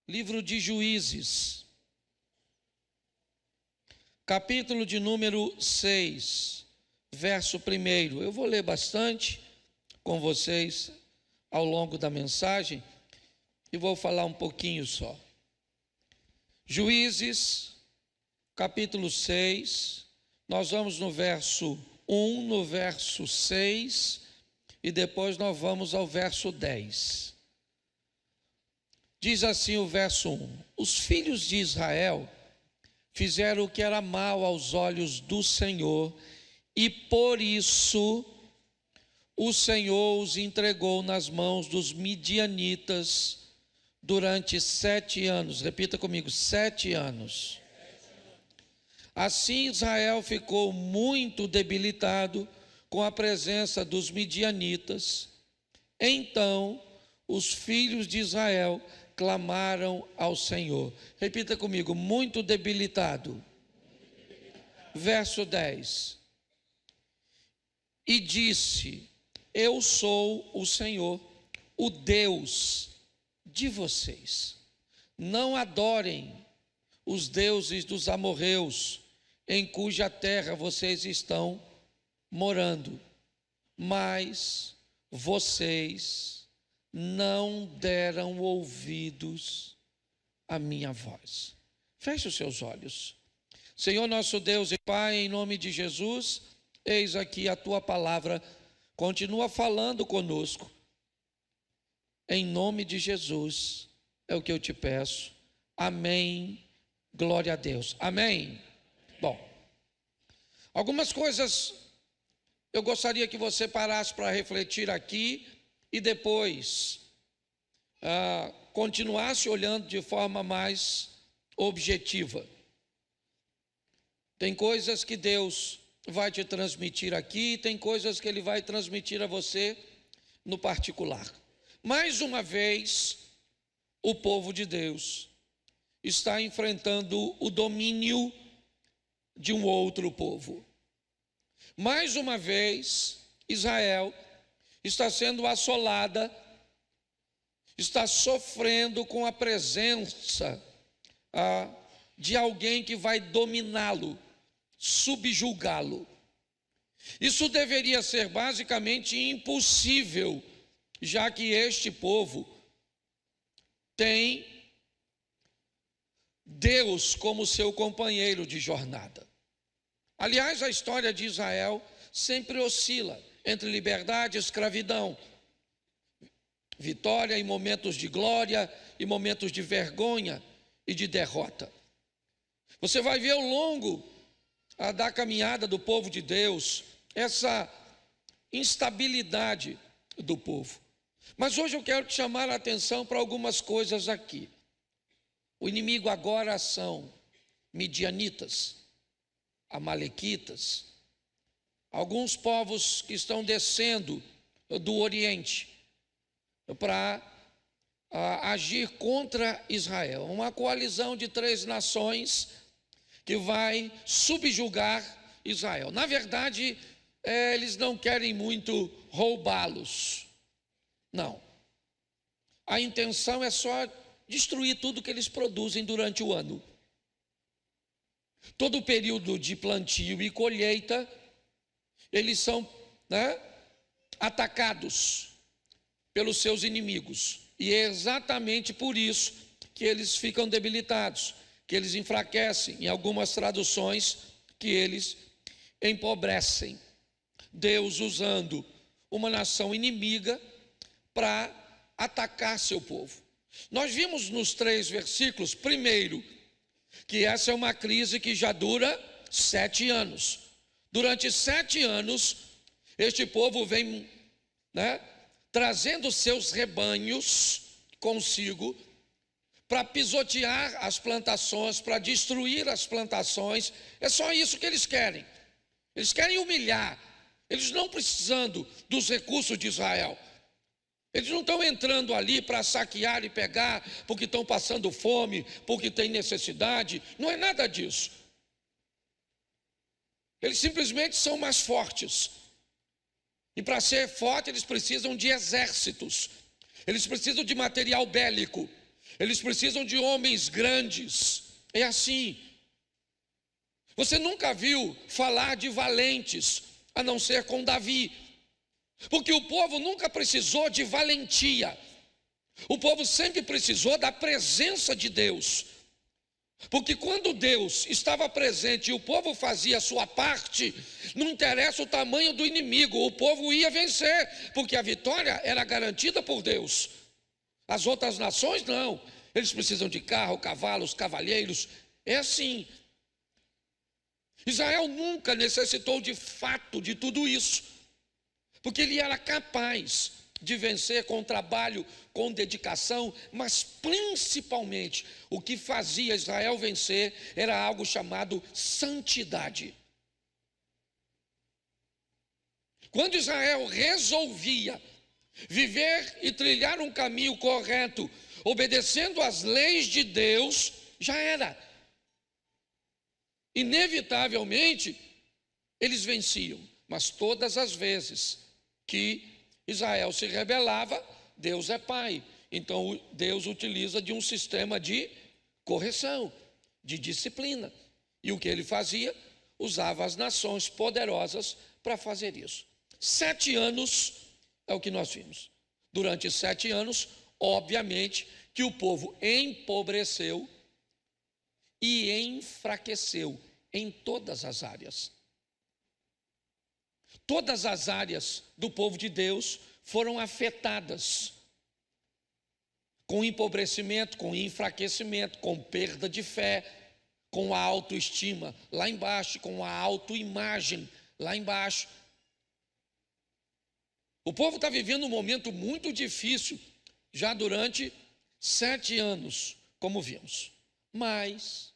Livro de Juízes, capítulo de número 6, verso 1. Eu vou ler bastante com vocês ao longo da mensagem e vou falar um pouquinho só. Juízes, capítulo 6, nós vamos no verso 1, no verso 6 e depois nós vamos ao verso 10. Diz assim o verso 1: Os filhos de Israel fizeram o que era mal aos olhos do Senhor, e por isso o Senhor os entregou nas mãos dos midianitas durante 7 anos. Repita comigo: 7 anos. Assim Israel ficou muito debilitado com a presença dos midianitas. Então os filhos de Israel clamaram ao Senhor. Repita comigo: muito debilitado. Verso 10. E disse: Eu sou o Senhor, o Deus de vocês. Não adorem os deuses dos amorreus, em cuja terra vocês estão morando. Mas vocês não deram ouvidos à minha voz. Feche os seus olhos. Senhor nosso Deus e Pai, em nome de Jesus, eis aqui a tua palavra, continua falando conosco. Em nome de Jesus, é o que eu te peço. Amém. Glória a Deus. Amém. Bom, algumas coisas eu gostaria que você parasse para refletir aqui e depois continuasse olhando de forma mais objetiva. Tem coisas que Deus vai te transmitir aqui, tem coisas que Ele vai transmitir a você no particular. Mais uma vez, o povo de Deus está enfrentando o domínio de um outro povo. Mais uma vez, Israel está sendo assolada, está sofrendo com a presença de alguém que vai dominá-lo, subjugá-lo. Isso deveria ser basicamente impossível, já que este povo tem Deus como seu companheiro de jornada. Aliás, a história de Israel sempre oscila entre liberdade e escravidão, vitória em momentos de glória e momentos de vergonha e de derrota. Você vai ver ao longo da caminhada do povo de Deus essa instabilidade do povo. Mas hoje eu quero te chamar a atenção para algumas coisas aqui. O inimigo agora são midianitas, amalequitas, alguns povos que estão descendo do Oriente para agir contra Israel. Uma coalizão de 3 nações que vai subjugar Israel. Na verdade, eles não querem muito roubá-los. Não. A intenção é só destruir tudo que eles produzem durante o ano. Todo o período de plantio e colheita, eles são atacados pelos seus inimigos. E é exatamente por isso que eles ficam debilitados, que eles enfraquecem. Em algumas traduções, que eles empobrecem. Deus usando uma nação inimiga para atacar seu povo. Nós vimos nos 3 versículos, primeiro, que essa é uma crise que já dura 7 anos. Durante 7 anos, este povo vem trazendo seus rebanhos consigo para pisotear as plantações, para destruir as plantações. É só isso que eles querem. Eles querem humilhar. Eles não precisando dos recursos de Israel. Eles não estão entrando ali para saquear e pegar porque estão passando fome, porque tem necessidade. Não é nada disso. Eles simplesmente são mais fortes. E para ser forte eles precisam de exércitos. Eles precisam de material bélico. Eles precisam de homens grandes. É assim. Você nunca viu falar de valentes, a não ser com Davi. Porque o povo nunca precisou de valentia. O povo sempre precisou da presença de Deus. Porque quando Deus estava presente e o povo fazia a sua parte, não interessa o tamanho do inimigo, o povo ia vencer, porque a vitória era garantida por Deus. As outras nações não, eles precisam de carro, cavalos, cavalheiros, é assim. Israel nunca necessitou de fato de tudo isso, porque ele era capaz de vencer com trabalho, com dedicação, mas principalmente o que fazia Israel vencer era algo chamado santidade. Quando Israel resolvia viver e trilhar um caminho correto, obedecendo às leis de Deus, já era. Inevitavelmente, eles venciam, mas todas as vezes que Israel se rebelava, Deus é pai. Então Deus utiliza de um sistema de correção, de disciplina. E o que ele fazia? Usava as nações poderosas para fazer isso. 7 anos é o que nós vimos. Durante 7 anos, obviamente, que o povo empobreceu e enfraqueceu em todas as áreas. Todas as áreas do povo de Deus foram afetadas com empobrecimento, com enfraquecimento, com perda de fé, com a autoestima lá embaixo, com a autoimagem lá embaixo. O povo está vivendo um momento muito difícil já durante 7 anos, como vimos. Mas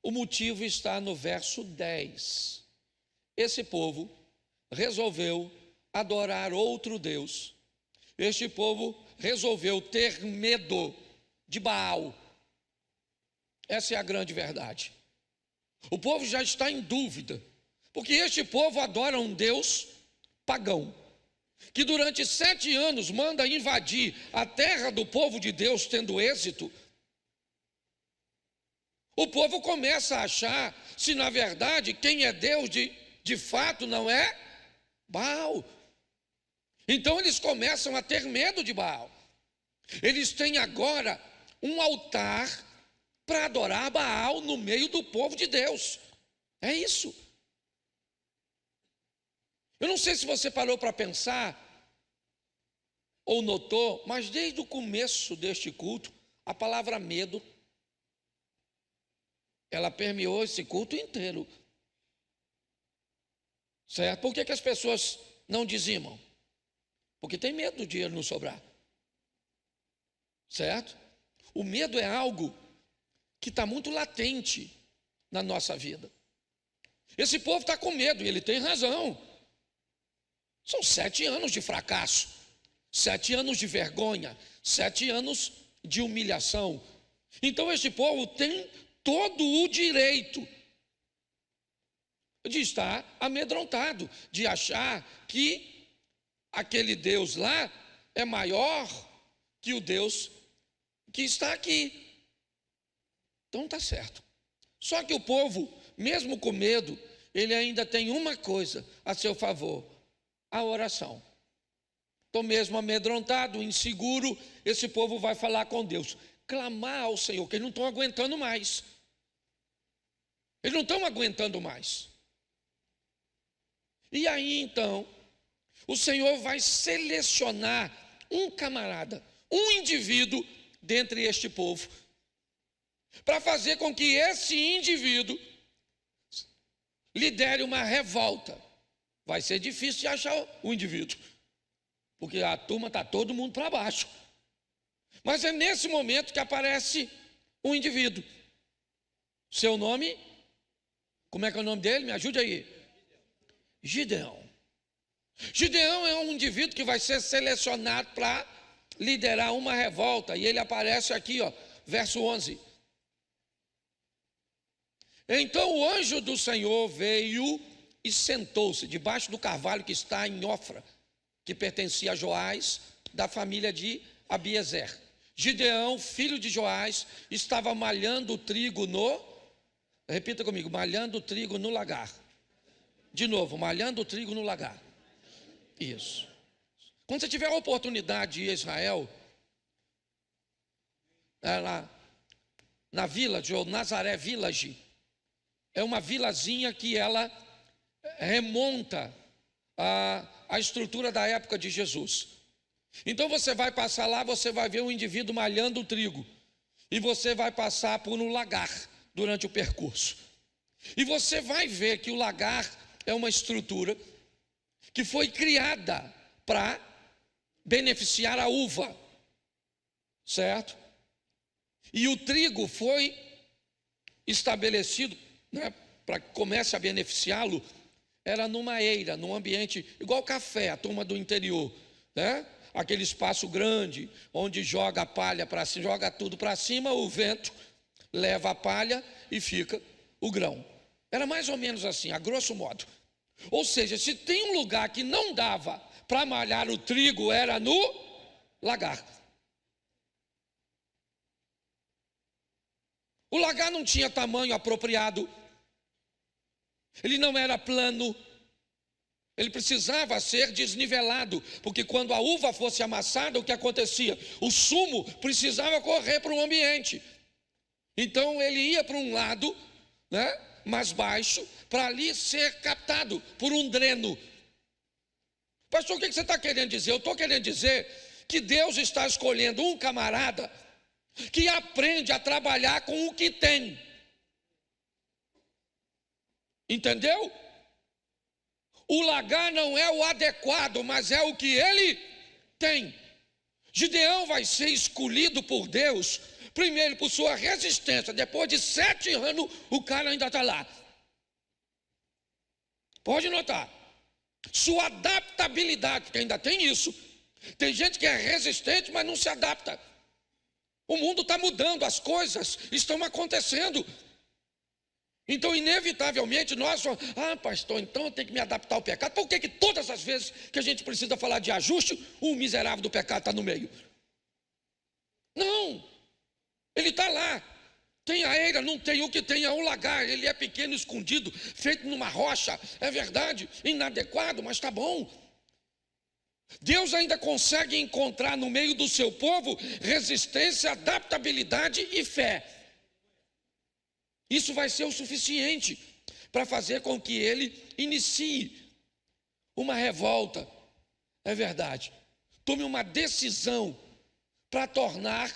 o motivo está no verso 10. Esse povo resolveu adorar outro Deus. Este povo resolveu ter medo de Baal. Essa é a grande verdade. O povo já está em dúvida, porque este povo adora um Deus pagão, que durante 7 anos manda invadir a terra do povo de Deus, tendo êxito. O povo começa a achar se na verdade quem é Deus de fato não é Baal. Então eles começam a ter medo de Baal. Eles têm agora um altar para adorar Baal no meio do povo de Deus. É isso. Eu não sei se você parou para pensar ou notou, mas desde o começo deste culto, a palavra medo, ela permeou esse culto inteiro. Certo? Por que as pessoas não dizimam? Porque tem medo do dinheiro não sobrar. Certo? O medo é algo que está muito latente na nossa vida. Esse povo está com medo e ele tem razão. São 7 anos de fracasso, 7 anos de vergonha, 7 anos de humilhação. Então este povo tem todo o direito de estar amedrontado, de achar que aquele Deus lá é maior que o Deus que está aqui. Então está certo. Só que o povo, mesmo com medo, ele ainda tem uma coisa a seu favor: a oração. Então, mesmo amedrontado, inseguro, esse povo vai falar com Deus, clamar ao Senhor, que eles não estão aguentando mais. Eles não estão aguentando mais. E aí então, o Senhor vai selecionar um camarada, um indivíduo dentre este povo, para fazer com que esse indivíduo lidere uma revolta. Vai ser difícil de achar o indivíduo, porque a turma está todo mundo para baixo. Mas é nesse momento que aparece um indivíduo. Seu nome? Como é que é o nome dele? Me ajude aí. Gideão. Gideão é um indivíduo que vai ser selecionado para liderar uma revolta. E ele aparece aqui, ó, verso 11. Então o anjo do Senhor veio e sentou-se debaixo do carvalho que está em Ofra, que pertencia a Joás, da família de Abiezer. Gideão, filho de Joás, estava malhando o trigo repita comigo, malhando o trigo no lagar. De novo, malhando o trigo no lagar. Isso. Quando você tiver a oportunidade de ir a Israel, lá na Village, ou Nazaré Village, é uma vilazinha que ela remonta a estrutura da época de Jesus. Então você vai passar lá, você vai ver um indivíduo malhando o trigo, e você vai passar por um lagar durante o percurso, e você vai ver que o lagar é uma estrutura que foi criada para beneficiar a uva, certo? E o trigo foi estabelecido, né, para que comece a beneficiá-lo, era numa eira, num ambiente igual café, a turma do interior, né? Aquele espaço grande, onde joga a palha para cima, joga tudo para cima, o vento leva a palha e fica o grão. Era mais ou menos assim, a grosso modo. Ou seja, se tem um lugar que não dava para malhar o trigo, era no lagar. O lagar não tinha tamanho apropriado, ele não era plano, ele precisava ser desnivelado, porque quando a uva fosse amassada, o que acontecia? O sumo precisava correr para um ambiente. Então ele ia para um lado, né, mais baixo, para ali ser captado por um dreno. Pastor, o que você está querendo dizer? Eu estou querendo dizer que Deus está escolhendo um camarada que aprende a trabalhar com o que tem. Entendeu? O lagar não é o adequado, mas é o que ele tem. Gideão vai ser escolhido por Deus, primeiro por sua resistência. Depois de 7 anos, o cara ainda está lá. Pode notar. Sua adaptabilidade, porque ainda tem isso. Tem gente que é resistente, mas não se adapta. O mundo está mudando, as coisas estão acontecendo. Então, inevitavelmente, nós falamos, pastor, então eu tenho que me adaptar ao pecado. Por que todas as vezes que a gente precisa falar de ajuste, o miserável do pecado está no meio? Não, ele está lá. Tem a eira, não tem, o que tem é um lagar. Ele é pequeno, escondido, feito numa rocha. É verdade, inadequado, mas está bom. Deus ainda consegue encontrar no meio do seu povo resistência, adaptabilidade e fé. Isso vai ser o suficiente para fazer com que ele inicie uma revolta. É verdade. Tome uma decisão para tornar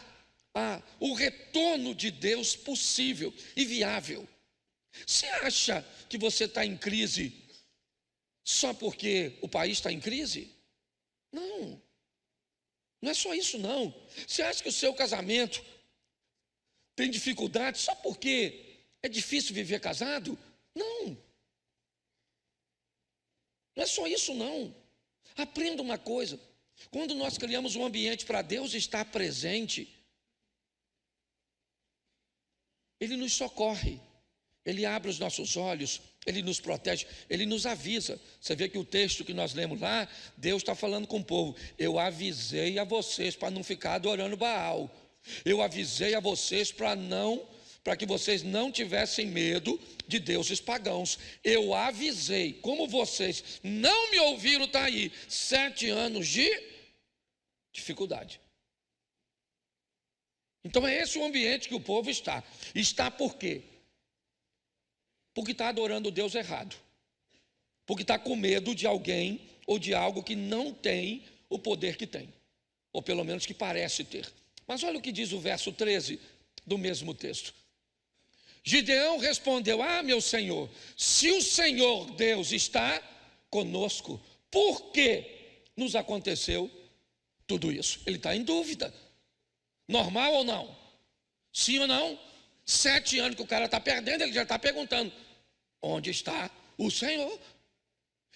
o retorno de Deus possível e viável. Você acha que você está em crise só porque o país está em crise? Não. Não é só isso, não. Você acha que o seu casamento tem dificuldade só porque é difícil viver casado? Não. Não é só isso, não. Aprenda uma coisa. Quando nós criamos um ambiente para Deus estar presente, Ele nos socorre, Ele abre os nossos olhos, Ele nos protege, Ele nos avisa. Você vê que o texto que nós lemos lá, Deus está falando com o povo. Eu avisei a vocês para não ficar adorando Baal. Eu avisei a vocês para que vocês não tivessem medo de deuses pagãos. Eu avisei, como vocês não me ouviram, está aí, 7 anos de dificuldade. Então é esse o ambiente que o povo está. Está por quê? Porque está adorando o Deus errado. Porque está com medo de alguém ou de algo que não tem o poder que tem. Ou pelo menos que parece ter. Mas olha o que diz o verso 13 do mesmo texto. Gideão respondeu, meu Senhor, se o Senhor Deus está conosco, por que nos aconteceu tudo isso? Ele está em dúvida. Normal ou não? Sim ou não? 7 anos que o cara está perdendo, ele já está perguntando, onde está o Senhor?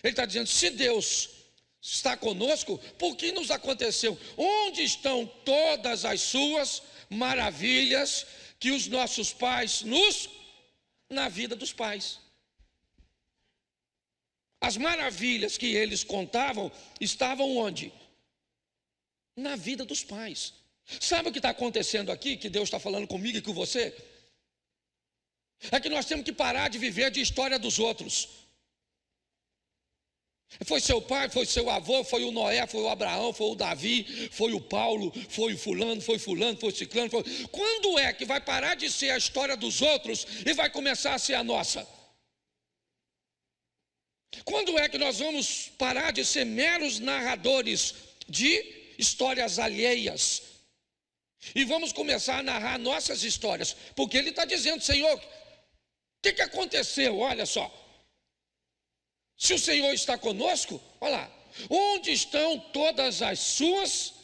Ele está dizendo, se Deus está conosco, por que nos aconteceu? Onde estão todas as suas maravilhas que os nossos pais na vida dos pais? As maravilhas que eles contavam estavam onde? Na vida dos pais. Sabe o que está acontecendo aqui, que Deus está falando comigo e com você? É que nós temos que parar de viver de história dos outros. Foi seu pai, foi seu avô, foi o Noé, foi o Abraão, foi o Davi, foi o Paulo, foi o fulano, foi ciclano. Quando é que vai parar de ser a história dos outros e vai começar a ser a nossa? Quando é que nós vamos parar de ser meros narradores de histórias alheias e vamos começar a narrar nossas histórias? Porque ele está dizendo: Senhor, o que aconteceu? Olha só, se o Senhor está conosco, olha lá, onde estão todas as suas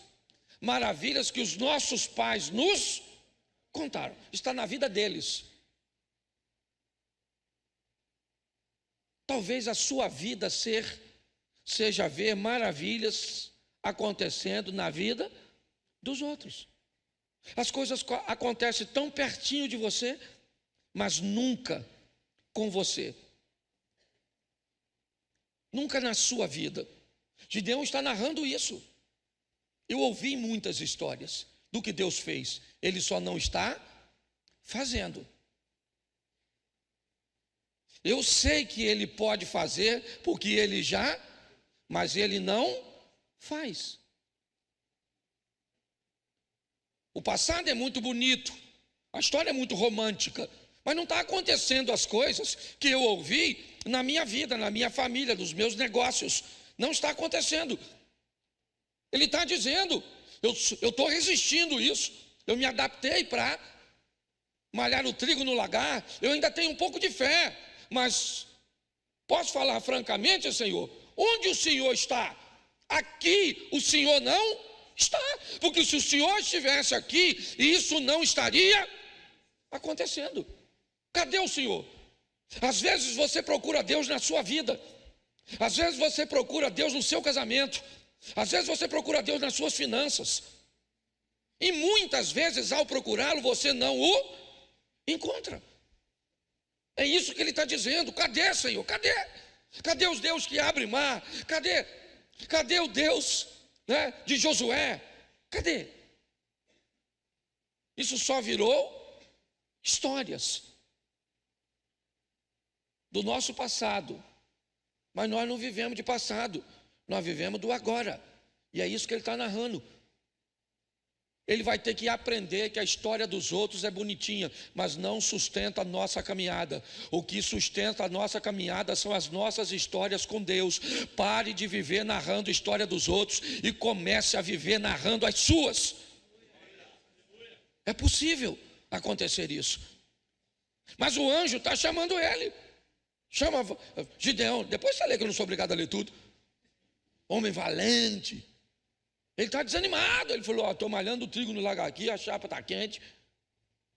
maravilhas que os nossos pais nos contaram? Está na vida deles. Talvez a sua vida seja ver maravilhas acontecendo na vida dos outros. As coisas acontecem tão pertinho de você, mas nunca com você. Nunca na sua vida. Gideão está narrando isso. Eu ouvi muitas histórias do que Deus fez. Ele só não está fazendo. Eu sei que ele pode fazer, porque ele já, mas ele não faz. O passado é muito bonito, a história é muito romântica, mas não está acontecendo as coisas que eu ouvi na minha vida, na minha família, nos meus negócios. Não está acontecendo. Ele está dizendo: eu estou resistindo isso, eu me adaptei para malhar o trigo no lagar, eu ainda tenho um pouco de fé, mas posso falar francamente, Senhor, onde o Senhor está? Aqui o Senhor não está, porque se o Senhor estivesse aqui, isso não estaria acontecendo. Cadê o Senhor? Às vezes você procura Deus na sua vida, às vezes você procura Deus no seu casamento, às vezes você procura Deus nas suas finanças, e muitas vezes ao procurá-lo você não o encontra. É isso que ele está dizendo. Cadê, Senhor? Cadê? Cadê os Deus que abre mar? Cadê o Deus, né, de Josué? Cadê? Isso só virou histórias do nosso passado, mas nós não vivemos de passado, nós vivemos do agora, e é isso que ele está narrando. Ele vai ter que aprender que a história dos outros é bonitinha, mas não sustenta a nossa caminhada. O que sustenta a nossa caminhada são as nossas histórias com Deus. Pare de viver narrando a história dos outros e comece a viver narrando as suas. É possível acontecer isso. Mas o anjo está chamando ele. Chama Gideão. Depois você lê, que eu não sou obrigado a ler tudo. Homem valente. Ele está desanimado. Ele falou: estou malhando o trigo no lagar aqui, a chapa está quente,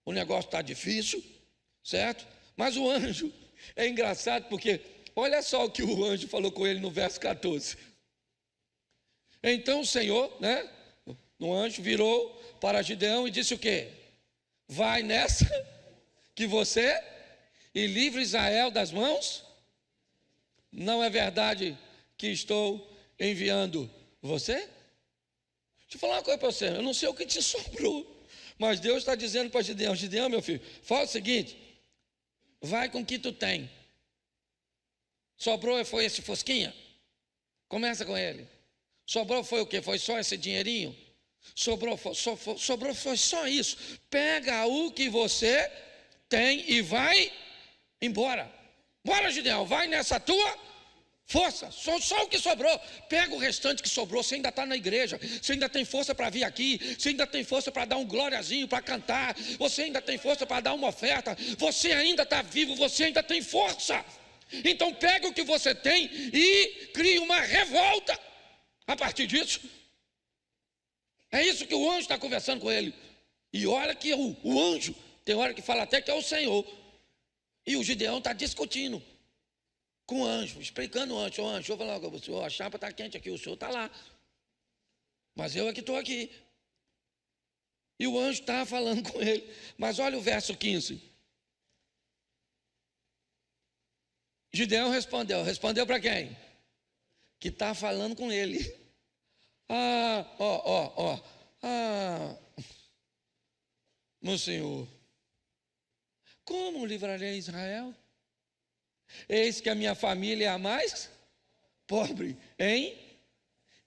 o negócio está difícil, certo? Mas o anjo, é engraçado porque olha só o que o anjo falou com ele no verso 14. Então o Senhor, né, o anjo virou para Gideão e disse o quê? Vai nessa que você e livre Israel das mãos. Não é verdade que estou enviando você? Deixa eu falar uma coisa para você, eu não sei o que te sobrou, mas Deus está dizendo para Gideão: Gideão, meu filho, fala o seguinte, vai com o que tu tem. Sobrou foi esse fosquinha? Começa com ele. Sobrou foi o quê? Foi só esse dinheirinho? Sobrou foi só isso. Pega o que você tem e vai embora. Bora, Gideão, vai nessa tua força, só o que sobrou. Pega o restante que sobrou. Você ainda está na igreja, você ainda tem força para vir aqui, você ainda tem força para dar um gloriazinho, para cantar, você ainda tem força para dar uma oferta, você ainda está vivo, você ainda tem força. Então pega o que você tem e crie uma revolta a partir disso. É isso que o anjo está conversando com ele. E olha que o anjo tem hora que fala até que é o Senhor. E o Gideão está discutindo com o anjo, explicando o anjo: ô anjo, eu vou falar com você, a chapa está quente aqui, o senhor está lá, mas eu é que estou aqui. E o anjo estava falando com ele. Mas olha o verso 15. Gideão respondeu para quem? Que está falando com ele. Ah, meu Senhor, como livrarei Israel? Eis que a minha família é a mais pobre, hein?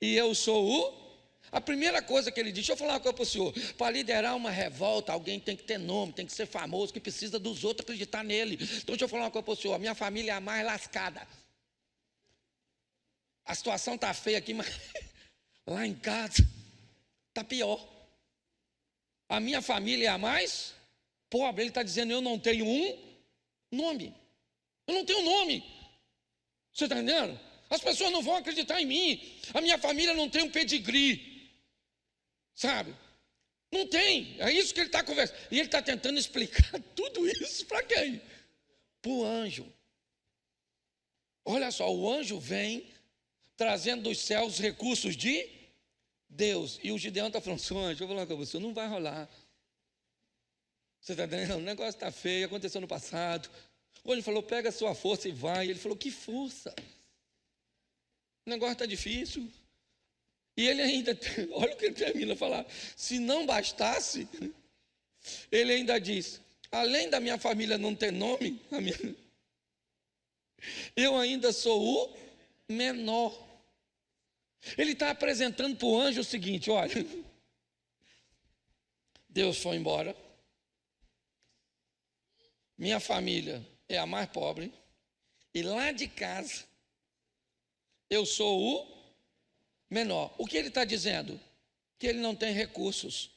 E eu sou o... A primeira coisa que ele diz, deixa eu falar uma coisa para o senhor, para liderar uma revolta, alguém tem que ter nome, tem que ser famoso, que precisa dos outros acreditar nele. Então deixa eu falar uma coisa para o senhor, a minha família é a mais lascada. A situação está feia aqui, mas lá em casa está pior. A minha família é a mais pobre. Ele está dizendo, eu não tenho um nome. Eu não tenho nome. Você está entendendo? As pessoas não vão acreditar em mim. A minha família não tem um pedigree. Sabe? Não tem. É isso que ele está conversando. E ele está tentando explicar tudo isso para quem? Para o anjo. Olha só, o anjo vem trazendo dos céus recursos de Deus. E o Gideão está falando, seu anjo, eu vou falar com você, não vai rolar. Você está entendendo? O negócio está feio, aconteceu no passado. O anjo falou, pega a sua força e vai. Ele falou, que força? O negócio está difícil. E ele ainda, olha o que ele termina a falar, se não bastasse, ele ainda diz, além da minha família não ter nome, eu ainda sou o menor. Ele está apresentando para o anjo o seguinte, olha, Deus foi embora, minha família é a mais pobre, e lá de casa, eu sou o menor. O que ele está dizendo? Que ele não tem recursos.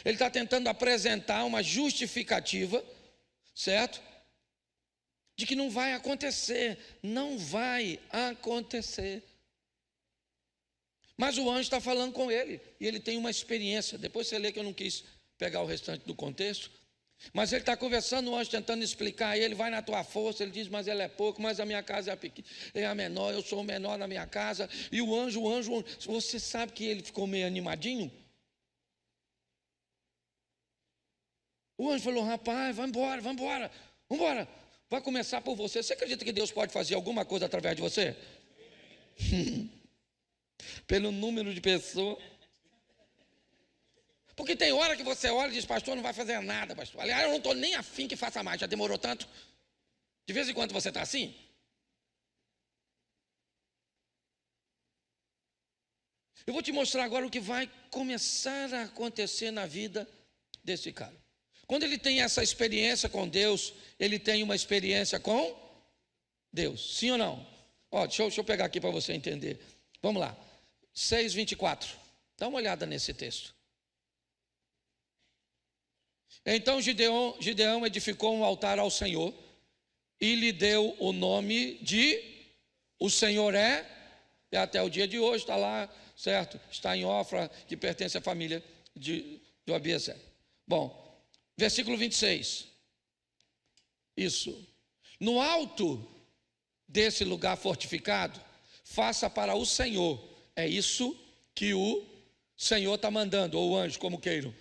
Ele está tentando apresentar uma justificativa, certo? De que não vai acontecer. Não vai acontecer. Mas o anjo está falando com ele. E ele tem uma experiência. Depois você lê que eu não quis pegar o restante do contexto. Mas ele está conversando, o anjo tentando explicar, ele vai na tua força, ele diz, mas ela é pouco, mas a minha casa é a pequena, é a menor, eu sou o menor na minha casa, e o anjo, você sabe que ele ficou meio animadinho? O anjo falou, rapaz, vai embora, vai começar por você. Você acredita que Deus pode fazer alguma coisa através de você? Pelo número de pessoas. Porque tem hora que você olha e diz, pastor, não vai fazer nada, pastor. Aliás, eu não estou nem afim que faça mais, já demorou tanto. De vez em quando você está assim. Eu vou te mostrar agora o que vai começar a acontecer na vida desse cara. Quando ele tem essa experiência com Deus, ele tem uma experiência com Deus. Sim ou não? Ó, deixa eu pegar aqui para você entender. Vamos lá. 6:24. Dá uma olhada nesse texto. Então Gideão edificou um altar ao Senhor e lhe deu o nome de o Senhor é até o dia de hoje, está lá, certo? Está em Ofra, que pertence à família de Abiezer. Bom, versículo 26. Isso. No alto desse lugar fortificado, faça para o Senhor. É isso que o Senhor está mandando, ou o anjo, como queiram.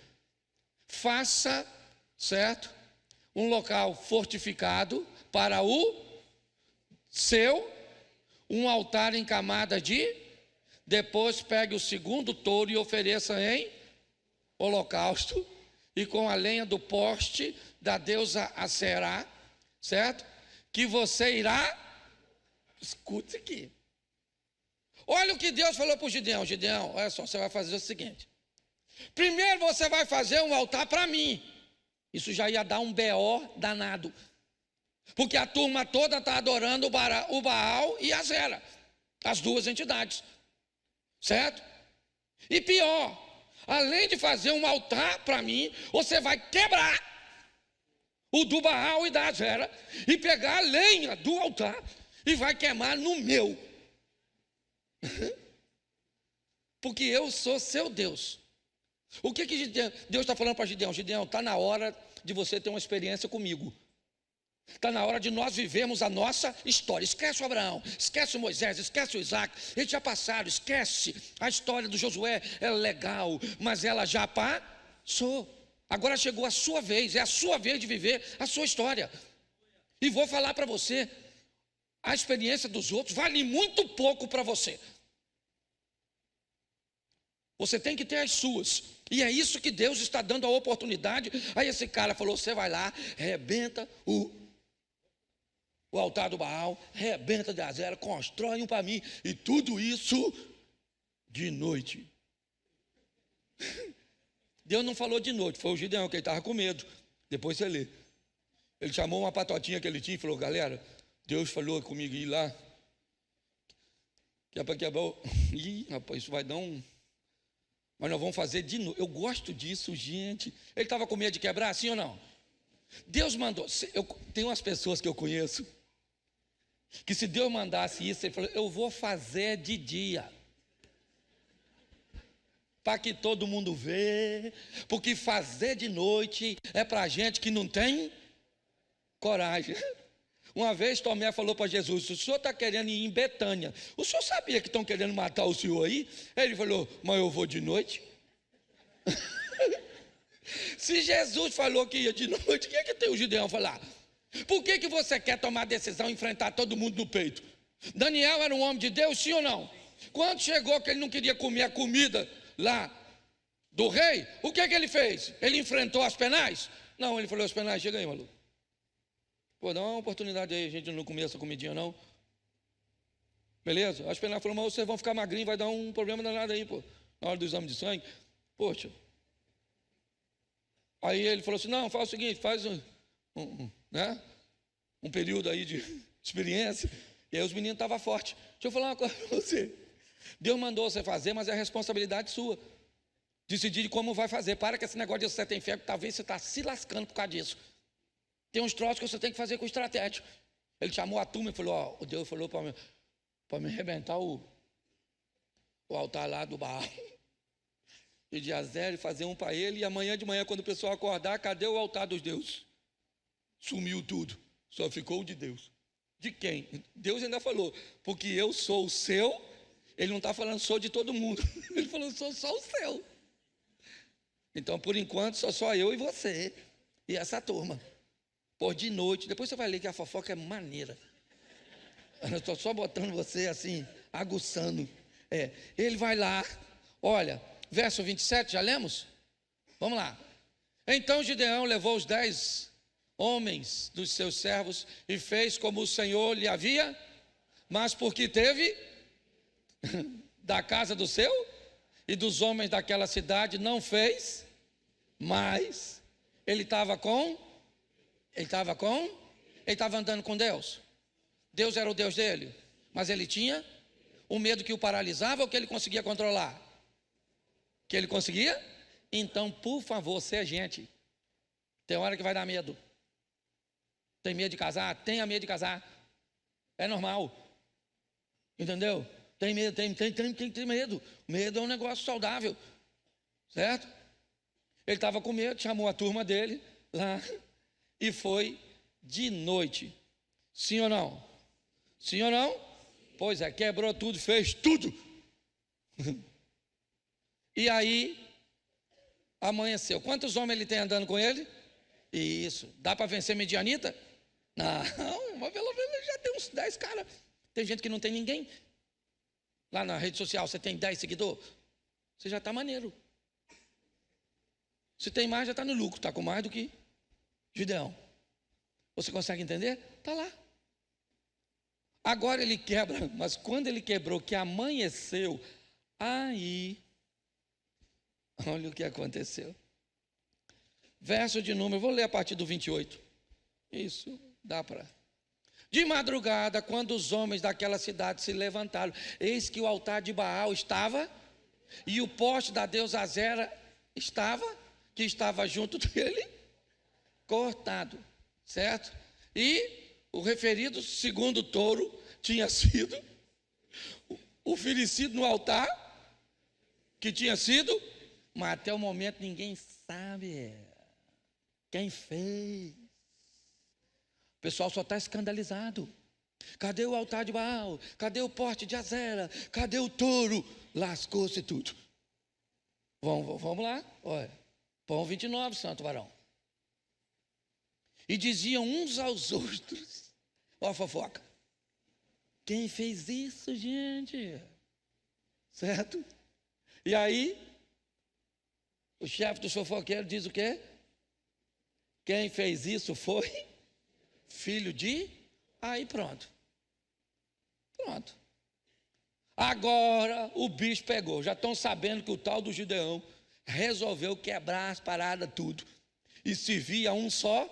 Faça, certo? Um local fortificado para o seu, um altar em camada de, depois pegue o segundo touro e ofereça em holocausto, e com a lenha do poste da deusa Aserá, certo? Que você irá, escute aqui. Olha o que Deus falou para o Gideão. Gideão, olha só, você vai fazer o seguinte. Primeiro você vai fazer um altar para mim. Isso já ia dar um BO danado. Porque a turma toda está adorando o Baal e a Azera. As duas entidades. Certo? E pior, além de fazer um altar para mim, você vai quebrar o do Baal e da Azera e pegar a lenha do altar e vai queimar no meu. Porque eu sou seu Deus. O que Deus está falando para Gideão? Gideão, está na hora de você ter uma experiência comigo. Está na hora de nós vivermos a nossa história. Esquece o Abraão, esquece o Moisés, esquece o Isaac. Eles já passaram, esquece. A história do Josué é legal, mas ela já passou. Agora chegou a sua vez, é a sua vez de viver a sua história. E vou falar para você, a experiência dos outros vale muito pouco para você. Você tem que ter as suas. E é isso que Deus está dando a oportunidade. Aí esse cara falou: você vai lá, rebenta o altar do Baal, rebenta de Azera, constrói um para mim. E tudo isso de noite. Deus não falou de noite, foi o Gideão, que ele estava com medo. Depois você lê. Ele chamou uma patotinha que ele tinha e falou: galera, Deus falou comigo ir lá, que é para quebrar o... Ih, rapaz, isso vai dar um... Mas nós vamos fazer de novo. Eu gosto disso, gente. Ele estava com medo de quebrar, sim ou não? Deus mandou. Tem umas pessoas que eu conheço que, se Deus mandasse isso, ele falou: eu vou fazer de dia, para que todo mundo vê. Porque fazer de noite é para gente que não tem coragem. Uma vez Tomé falou para Jesus: o senhor está querendo ir em Betânia, o senhor sabia que estão querendo matar o senhor aí? Ele falou: mas eu vou de noite. Se Jesus falou que ia de noite, o que é que tem o Gideão falar? Por que você quer tomar a decisão e enfrentar todo mundo no peito? Daniel era um homem de Deus, sim ou não? Quando chegou que ele não queria comer a comida lá do rei, o que é que ele fez? Ele enfrentou as penais? Não, ele falou: as penais, chega aí, maluco. Pô, dá uma oportunidade aí, a gente não comer essa comidinha não. Beleza? As penais falaram: mas vocês vão ficar magrinhos, vai dar um problema danado aí, pô, na hora do exame de sangue. Poxa. Aí ele falou assim: não, faz o seguinte, faz um período aí de experiência. E aí os meninos estavam fortes. Deixa eu falar uma coisa para você. Deus mandou você fazer, mas é responsabilidade sua. Decidir como vai fazer. Para que esse negócio de você tem fé, talvez você está se lascando por causa disso. Tem uns troços que você tem que fazer com estratégia. Ele chamou a turma e falou: ó, o Deus falou para me arrebentar o altar lá do Baal e de Azera, e fazer um para ele. E amanhã de manhã, quando o pessoal acordar, cadê o altar dos deuses? Sumiu tudo, só ficou o de Deus. De quem? Deus ainda falou: porque eu sou o seu. Ele não está falando sou de todo mundo. Ele falou: sou só o seu. Então, por enquanto, só eu e você e essa turma. Por de noite, depois você vai ler que a fofoca é maneira. Eu estou só botando você assim, aguçando. Ele vai lá, olha, verso 27, já lemos? Vamos lá. Então Gideão levou os 10 homens dos seus servos e fez como o Senhor lhe havia, mas porque teve da casa do seu e dos homens daquela cidade, não fez, mas ele estava andando com Deus. Deus era o Deus dele, mas ele tinha o medo que o paralisava ou que ele conseguia controlar? Que ele conseguia? Então, por favor, seja gente. Tem hora que vai dar medo. Tem medo de casar? Tenha medo de casar. É normal. Entendeu? Tem medo, tem medo. Medo é um negócio saudável. Certo? Ele estava com medo, chamou a turma dele lá e foi de noite. Sim ou não? Sim ou não? Pois é, quebrou tudo, fez tudo. E aí, amanheceu. Quantos homens ele tem andando com ele? Isso. Dá para vencer Midianita? Não, mas pelo menos já tem uns 10 caras. Tem gente que não tem ninguém. Lá na rede social você tem 10 seguidores. Você já está maneiro. Se tem mais, já está no lucro. Está com mais do que Gideão. Você consegue entender? Está lá. Agora ele quebra, mas quando ele quebrou, que amanheceu, aí, olha o que aconteceu. Verso de número, vou ler a partir do 28. Isso, dá para. De madrugada, quando os homens daquela cidade se levantaram, eis que o altar de Baal estava, e o poste da deusa Azera que estava junto dele, cortado, certo? E o referido segundo touro tinha sido oferecido no altar, que tinha sido, mas até o momento ninguém sabe quem fez. O pessoal só está escandalizado. Cadê o altar de Baal? Cadê o poste de Azera? Cadê o touro? Lascou-se tudo. Vamos lá, olha. Pão 29, santo varão. E diziam uns aos outros, ó a fofoca, quem fez isso, gente? Certo? E aí, O chefe dos fofoqueiros diz o quê? Quem fez isso foi filho de... Aí pronto. Pronto. Agora o bicho pegou. Já estão sabendo que o tal do Gideão resolveu quebrar as paradas tudo. E servir a um só,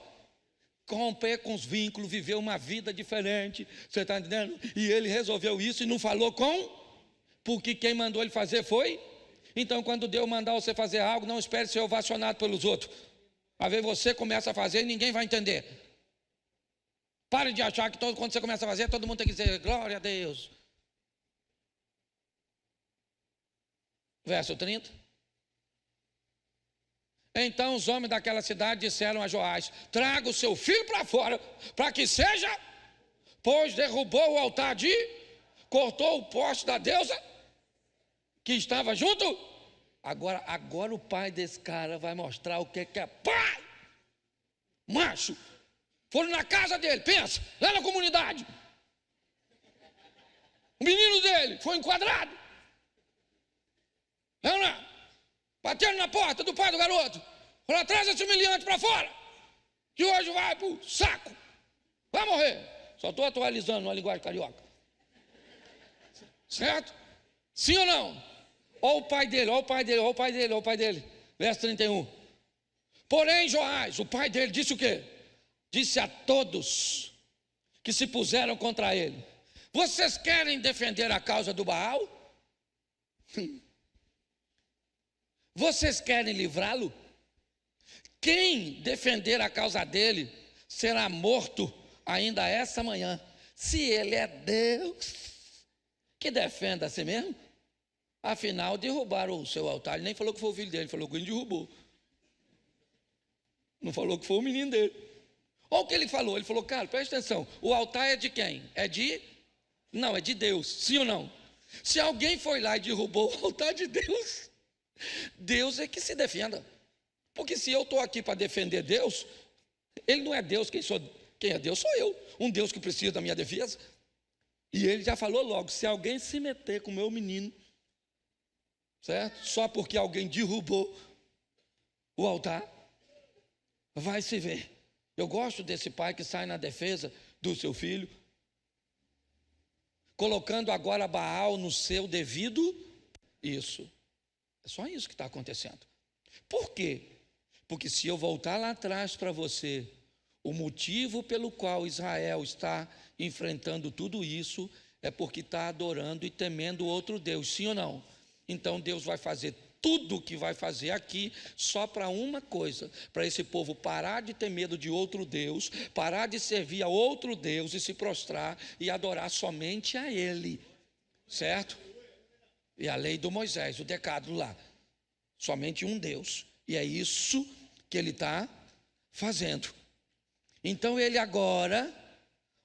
romper com os vínculos, viver uma vida diferente. Você está entendendo? E ele resolveu isso e não falou com... Porque quem mandou ele fazer foi... Então, quando Deus mandar você fazer algo, não espere ser ovacionado pelos outros. Às vezes você começa a fazer e ninguém vai entender. Pare de achar que quando você começa a fazer, todo mundo tem que dizer glória a Deus. Verso 30. Então os homens daquela cidade disseram a Joás: traga o seu filho para fora, para que seja, pois derrubou o altar cortou o poste da deusa que estava junto. Agora o pai desse cara vai mostrar o que é pai. Macho. Foram na casa dele, pensa, lá na comunidade. O menino dele foi enquadrado. Não, não. Bateram na porta do pai do garoto. Falou: traz esse humilhante para fora, que hoje vai pro saco. Vai morrer. Só estou atualizando na linguagem carioca. Certo? Sim ou não? Olha o pai dele, olha o pai dele, olha o pai dele, olha o pai dele. Verso 31. Porém, Joás, o pai dele, disse o quê? Disse a todos que se puseram contra ele: vocês querem defender a causa do Baal? Vocês querem livrá-lo? Quem defender a causa dele será morto ainda essa manhã. Se ele é Deus, que defenda a si mesmo. Afinal, derrubaram o seu altar. Ele nem falou que foi o filho dele, falou que ele derrubou. Não falou que foi o menino dele. Olha o que ele falou. Ele falou: cara, presta atenção, o altar é de quem? Não, é de Deus, sim ou não? Se alguém foi lá e derrubou o altar de Deus, Deus é que se defenda. Porque se eu estou aqui para defender Deus, ele não é Deus, quem é Deus sou eu. Um Deus que precisa da minha defesa. E ele já falou logo: se alguém se meter com o meu menino, certo? Só porque alguém derrubou o altar, vai se ver. Eu gosto desse pai que sai na defesa do seu filho, colocando agora Baal no seu devido. Isso. É só isso que está acontecendo. Por quê? Porque se eu voltar lá atrás para você, o motivo pelo qual Israel está enfrentando tudo isso é porque está adorando e temendo outro Deus, sim ou não? Então Deus vai fazer tudo o que vai fazer aqui só para uma coisa: para esse povo parar de ter medo de outro Deus, parar de servir a outro Deus e se prostrar e adorar somente a Ele, certo? E a lei do Moisés, o decálogo lá, somente um Deus. E é isso que ele está fazendo. Então ele agora,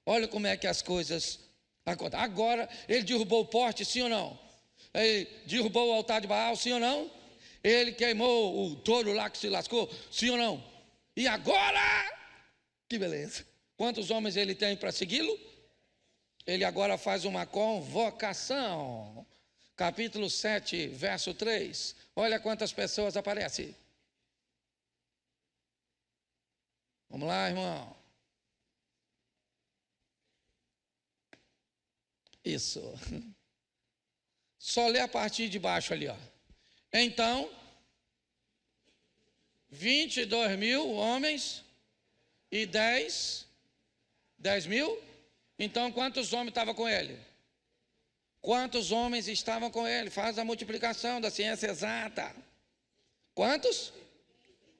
olha como é que as coisas acontecem. Agora ele derrubou o poste, sim ou não? Ele derrubou o altar de Baal, sim ou não? Ele queimou o touro lá que se lascou, sim ou não? E agora, que beleza. Quantos homens ele tem para segui-lo? Ele agora faz uma convocação. Capítulo 7, verso 3. Olha quantas pessoas aparecem. Vamos lá, irmão. Isso. Só lê a partir de baixo ali, ó. Então, 22 mil homens e 10 mil. Então, quantos homens estavam com ele? Quantos homens estavam com ele? Faz a multiplicação da ciência exata. Quantos?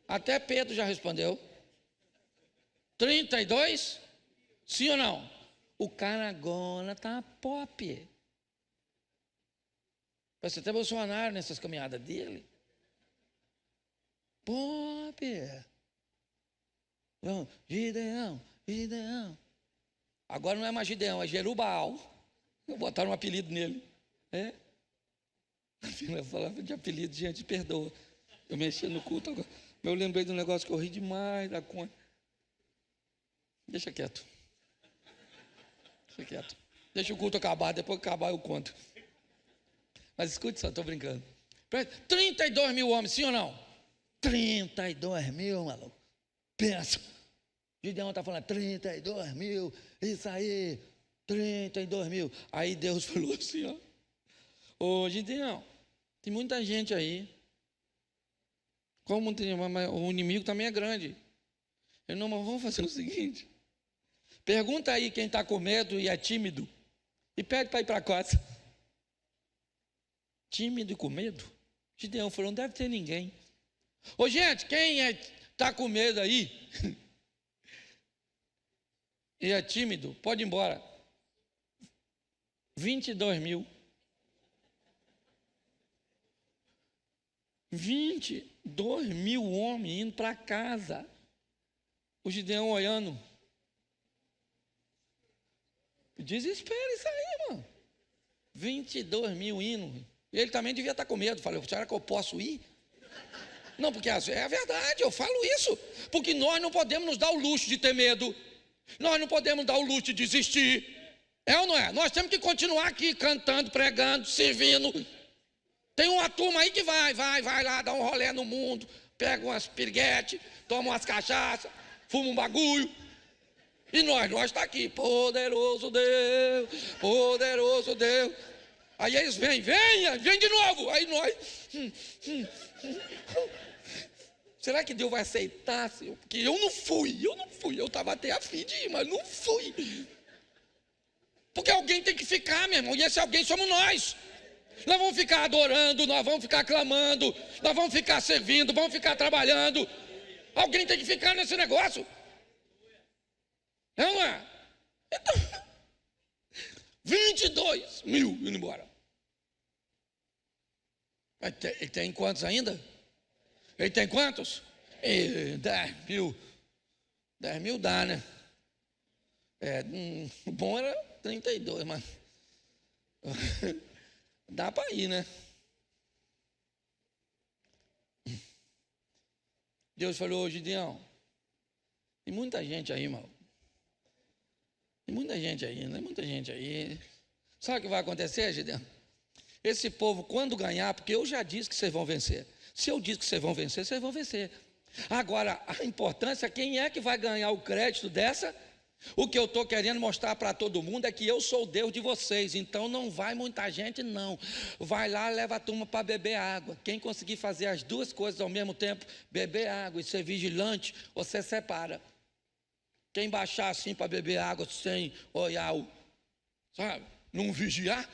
Até Pedro já respondeu. 32? Sim ou não? O cara agora está pop. Parece até Bolsonaro nessas caminhadas dele. Pop. Gideão, Gideão. Agora não é mais Gideão, é Jerubbaal. Botaram um apelido nele. É? Eu falava de apelido, gente, perdoa. Eu mexia no culto agora. Eu lembrei de um negócio que eu ri demais da conta. Deixa quieto. Deixa quieto. Deixa o culto acabar, depois que acabar eu conto. Mas escute só, estou brincando. 32 mil homens, sim ou não? 32 mil, maluco. Pensa. Gideão está falando 32 mil, isso aí, 32 mil. Aí Deus falou assim, ó. Ô Gideão, tem muita gente aí. Como tem, o inimigo também é grande. Eu não, mas vamos fazer o seguinte. Pergunta aí quem está com medo e é tímido. E pede para ir para casa. Tímido e com medo? Gideão falou, não deve ter ninguém. Ô gente, quem está com medo aí e é tímido, pode ir embora. 22 mil. 22 mil homens indo para casa. O Gideão olhando. Desespero isso aí, mano. 22 mil indo. Ele também devia estar com medo. Falei, será que eu posso ir? Não, porque é a verdade, eu falo isso. Porque nós não podemos nos dar o luxo de ter medo. Nós não podemos dar o luxo de desistir. É ou não é? Nós temos que continuar aqui cantando, pregando, servindo. Tem uma turma aí que vai lá, dá um rolê no mundo, pega umas piriguetes, toma umas cachaças, fuma um bagulho. E nós está aqui, poderoso Deus, poderoso Deus. Aí eles vêm de novo. Aí nós. Será que Deus vai aceitar? Porque eu não fui. Eu estava até a fim de ir, mas não fui. Porque alguém tem que ficar, meu irmão, e esse alguém somos nós. Nós vamos ficar adorando, nós vamos ficar clamando, nós vamos ficar servindo, vamos ficar trabalhando. Alguém tem que ficar nesse negócio. Não é? Então, 22 mil indo embora. Ele tem quantos ainda? Ele tem quantos? 10 mil. 10 mil dá, né? O bom era 32, mas dá para ir, né? Deus falou, Gideão, tem muita gente aí, irmão. Tem muita gente aí, não é muita gente aí. Sabe o que vai acontecer, Gideão? Esse povo, quando ganhar, porque eu já disse que vocês vão vencer. Se eu disse que vocês vão vencer. Agora, a importância, quem é que vai ganhar o crédito dessa? O que eu estou querendo mostrar para todo mundo é que eu sou o Deus de vocês. Então não vai muita gente, não. Vai lá, leva a turma para beber água. Quem conseguir fazer as duas coisas ao mesmo tempo, beber água e ser vigilante, você separa. Quem baixar assim para beber água sem olhar, sabe, não vigiar,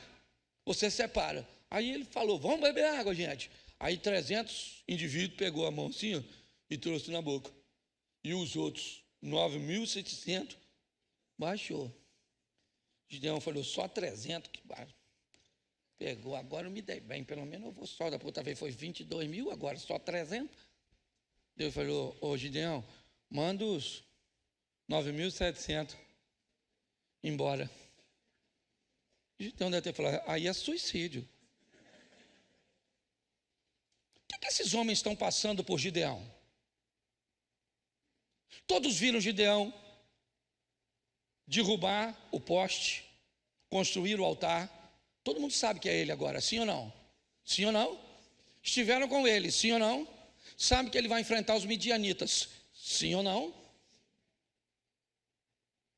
você separa. Aí ele falou, vamos beber água, gente. Aí 300 indivíduos pegou a mão assim, ó, e trouxe na boca. E os outros, 9.700, baixou. Gideão falou, só 300 que baixou. Pegou, agora eu me dei bem, pelo menos eu vou só, da outra vez foi 22 mil, agora só 300. Deus falou, ô Gideão, manda os 9.700 embora. Gideão deve ter falado, aí é suicídio. O que esses homens estão passando por Gideão? Todos viram Gideão derrubar o poste, construir o altar. Todo mundo sabe que é ele agora, sim ou não? Sim ou não? Estiveram com ele, sim ou não? Sabe que ele vai enfrentar os midianitas, sim ou não?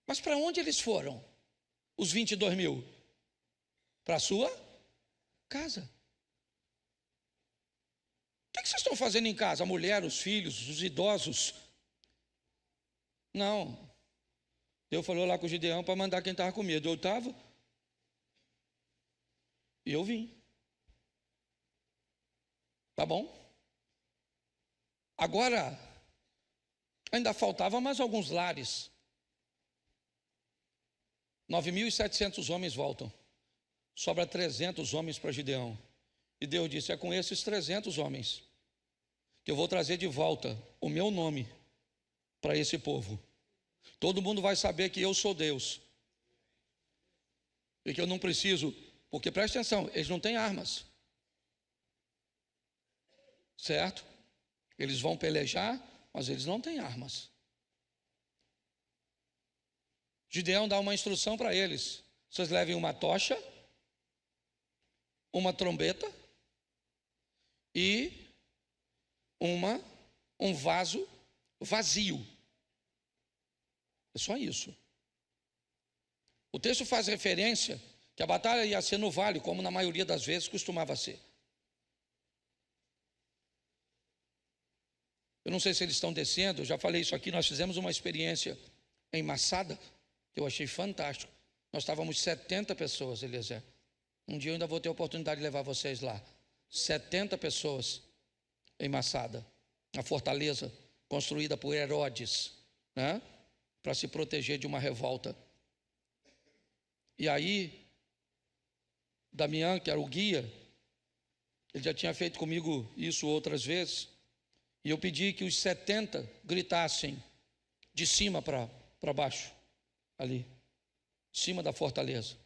Mas para onde eles foram? Os 22 mil? Para a sua casa. O que vocês estão fazendo em casa? A mulher, os filhos, os idosos? Não. Deus falou lá com o Gideão para mandar quem estava com medo. Eu estava. E eu vim. Tá bom? Agora, ainda faltava mais alguns lares. 9.700 homens voltam. Sobra 300 homens para Gideão. E Deus disse, é com esses 300 homens que eu vou trazer de volta o meu nome para esse povo. Todo mundo vai saber que eu sou Deus. E que eu não preciso, porque preste atenção, eles não têm armas. Certo? Eles vão pelejar, mas eles não têm armas. Gideão dá uma instrução para eles. Vocês levem uma tocha, uma trombeta e uma um vaso vazio. É só isso. O texto faz referência que a batalha ia ser no vale, como na maioria das vezes costumava ser. Eu não sei se eles estão descendo, eu já falei isso aqui, nós fizemos uma experiência em Massada, que eu achei fantástico. Nós estávamos 70 pessoas, Eliezer. Um dia eu ainda vou ter a oportunidade de levar vocês lá. 70 pessoas em Massada, a fortaleza construída por Herodes, né, para se proteger de uma revolta. E aí, Damião, que era o guia, ele já tinha feito comigo isso outras vezes, e eu pedi que os 70 gritassem de cima para baixo, ali, em cima da fortaleza.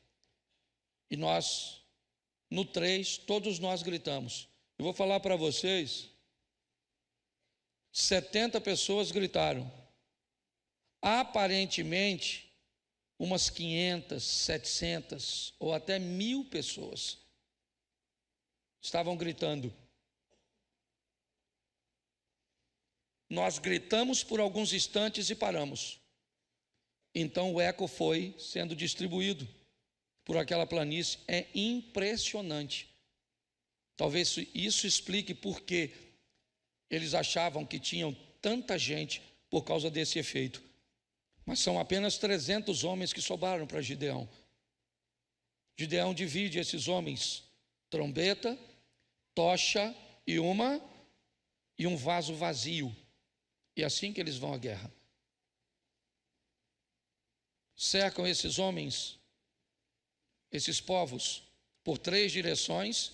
E nós, no 3, todos nós gritamos. Eu vou falar para vocês, 70 pessoas gritaram. Aparentemente, umas 500, 700 ou até 1000 pessoas estavam gritando. Nós gritamos por alguns instantes e paramos. Então o eco foi sendo distribuído por aquela planície. É impressionante. Talvez isso explique por que eles achavam que tinham tanta gente por causa desse efeito. Mas são apenas 300 homens que sobraram para Gideão. Gideão divide esses homens, trombeta, tocha e um vaso vazio. E é assim que eles vão à guerra. Cercam esses homens, esses povos, por 3 direções.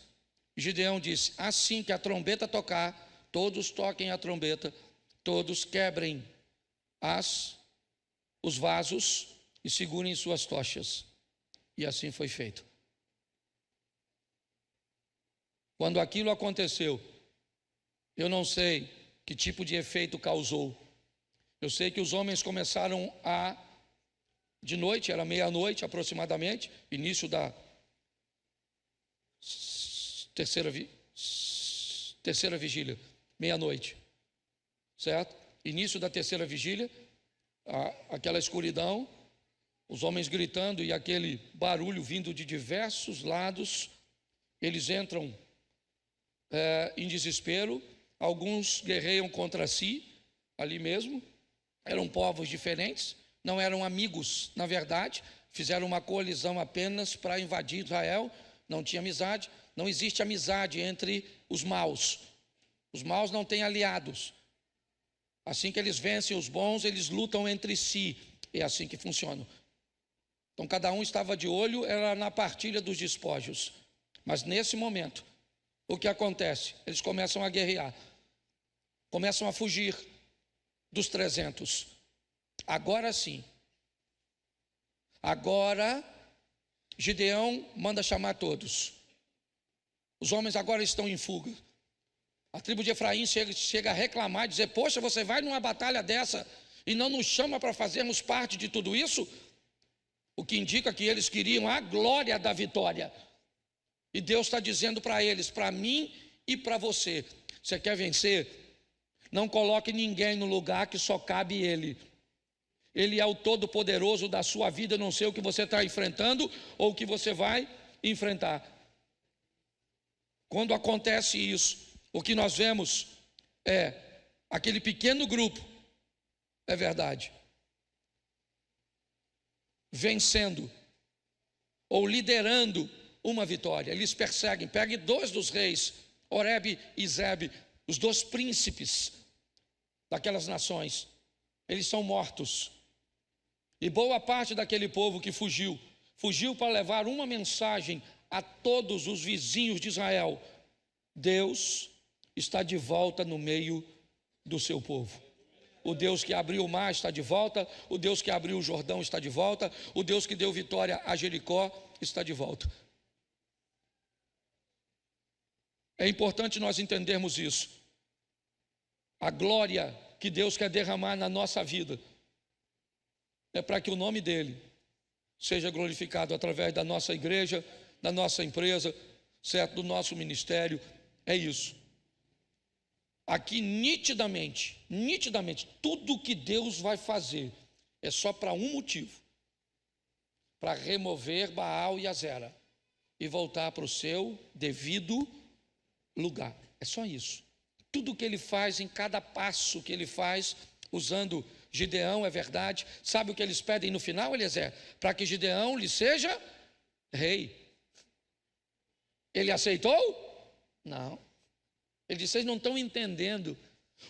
Gideão disse: assim que a trombeta tocar, todos toquem a trombeta, todos quebrem os vasos e segurem suas tochas. E assim foi feito. Quando aquilo aconteceu, eu não sei que tipo de efeito causou. Eu sei que os homens começaram de noite, era meia-noite aproximadamente, início da terceira vigília, meia-noite, certo? Início da terceira vigília, aquela escuridão, os homens gritando e aquele barulho vindo de diversos lados. Eles entram em desespero. Alguns guerreiam contra si, ali mesmo. Eram povos diferentes, não eram amigos, na verdade. Fizeram uma coalizão apenas para invadir Israel. Não tinha amizade. Não existe amizade entre os maus. Os maus não têm aliados. Assim que eles vencem os bons, eles lutam entre si. É assim que funciona. Então cada um estava de olho, era na partilha dos despojos. Mas nesse momento, o que acontece? Eles começam a guerrear. Começam a fugir dos 300. Agora sim. Agora, Gideão manda chamar todos. Os homens agora estão em fuga. A tribo de Efraim chega a reclamar, dizer: poxa, você vai numa batalha dessa e não nos chama para fazermos parte de tudo isso? O que indica que eles queriam a glória da vitória. E Deus está dizendo para eles, para mim e para você: você quer vencer? Não coloque ninguém no lugar que só cabe Ele. Ele é o todo-poderoso da sua vida. Eu não sei o que você está enfrentando ou o que você vai enfrentar. Quando acontece isso, o que nós vemos é aquele pequeno grupo, é verdade, vencendo ou liderando uma vitória. Eles perseguem. Pegue 2 dos reis, Oreb e Zebe, os 2 príncipes daquelas nações. Eles são mortos. E boa parte daquele povo que fugiu para levar uma mensagem a todos os vizinhos de Israel: Deus está de volta no meio do seu povo. O Deus que abriu o mar está de volta, o Deus que abriu o Jordão está de volta, o Deus que deu vitória a Jericó está de volta. É importante nós entendermos isso. A glória que Deus quer derramar na nossa vida é para que o nome dele seja glorificado através da nossa igreja, da nossa empresa, certo? Do nosso ministério. É isso. aqui nitidamente, tudo que Deus vai fazer é só para um motivo: para remover Baal e Azera e voltar para o seu devido lugar. É só isso. Tudo que ele faz, em cada passo que ele faz, usando Gideão, é verdade. Sabe o que eles pedem no final, Eliezer? Para que Gideão lhe seja rei. Ele aceitou? Não. Ele disse: vocês não estão entendendo.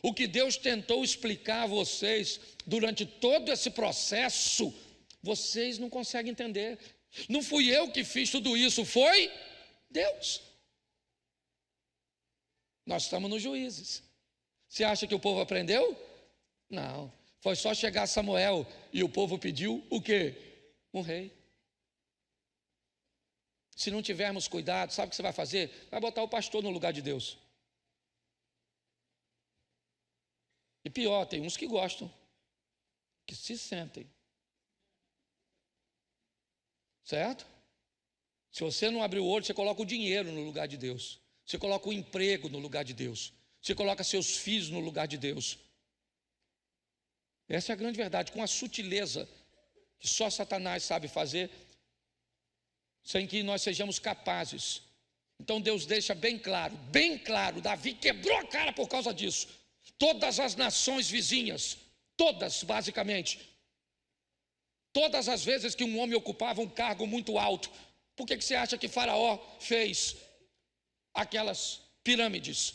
O que Deus tentou explicar a vocês durante todo esse processo, vocês não conseguem entender. Não fui eu que fiz tudo isso, foi Deus. Nós estamos nos Juízes. Você acha que o povo aprendeu? Não. Foi só chegar Samuel e o povo pediu o quê? Um rei. Se não tivermos cuidado, sabe o que você vai fazer? Vai botar o pastor no lugar de Deus. E pior, tem uns que gostam, que se sentem. Certo? Se você não abrir o olho, você coloca o dinheiro no lugar de Deus. Você coloca o emprego no lugar de Deus. Você coloca seus filhos no lugar de Deus. Essa é a grande verdade, com a sutileza que só Satanás sabe fazer, sem que nós sejamos capazes. Então Deus deixa bem claro, Davi quebrou a cara por causa disso. Todas as nações vizinhas, todas basicamente, todas as vezes que um homem ocupava um cargo muito alto, por que você acha que Faraó fez aquelas pirâmides?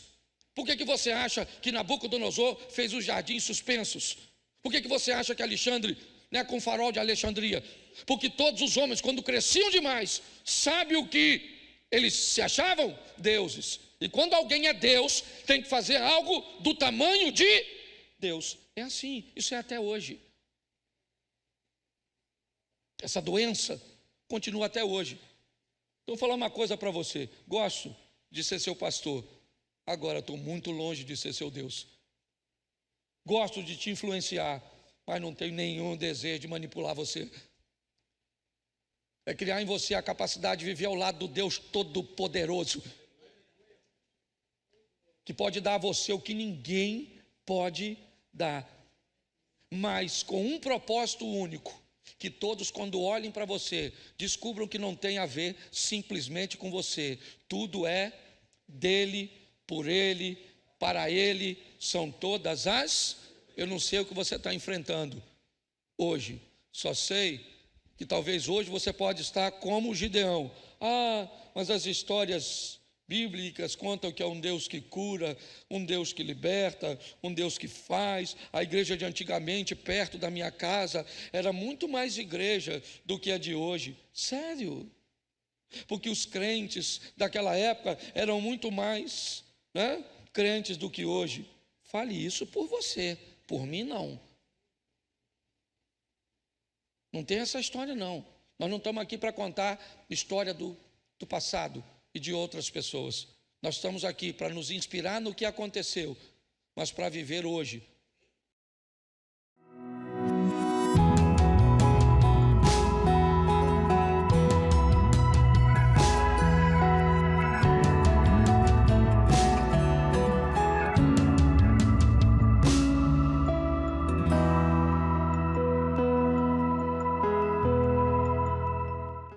Por que você acha que Nabucodonosor fez os jardins suspensos? Por que você acha que Alexandre, com o farol de Alexandria? Porque todos os homens, quando cresciam demais, sabe o que eles se achavam? Deuses. E quando alguém é Deus, tem que fazer algo do tamanho de Deus. É assim, isso é até hoje. Essa doença continua até hoje. Então, vou falar uma coisa para você. Gosto de ser seu pastor. Agora estou muito longe de ser seu Deus. Gosto de te influenciar, mas não tenho nenhum desejo de manipular você. É criar em você a capacidade de viver ao lado do Deus Todo-Poderoso, que pode dar a você o que ninguém pode dar, mas com um propósito único: que todos, quando olhem para você, descubram que não tem a ver simplesmente com você. Tudo é dele, por ele, para ele, são todas as... Eu não sei o que você está enfrentando hoje, só sei que talvez hoje você pode estar como Gideão. Mas as histórias bíblicas contam que é um Deus que cura, um Deus que liberta, um Deus que faz. A igreja de antigamente, perto da minha casa, era muito mais igreja do que a de hoje. Sério? Porque os crentes daquela época eram muito mais, crentes do que hoje. Fale isso por você, por mim não. Não tem essa história não. Nós não estamos aqui para contar história do passado e de outras pessoas. Nós estamos aqui para nos inspirar no que aconteceu, mas para viver hoje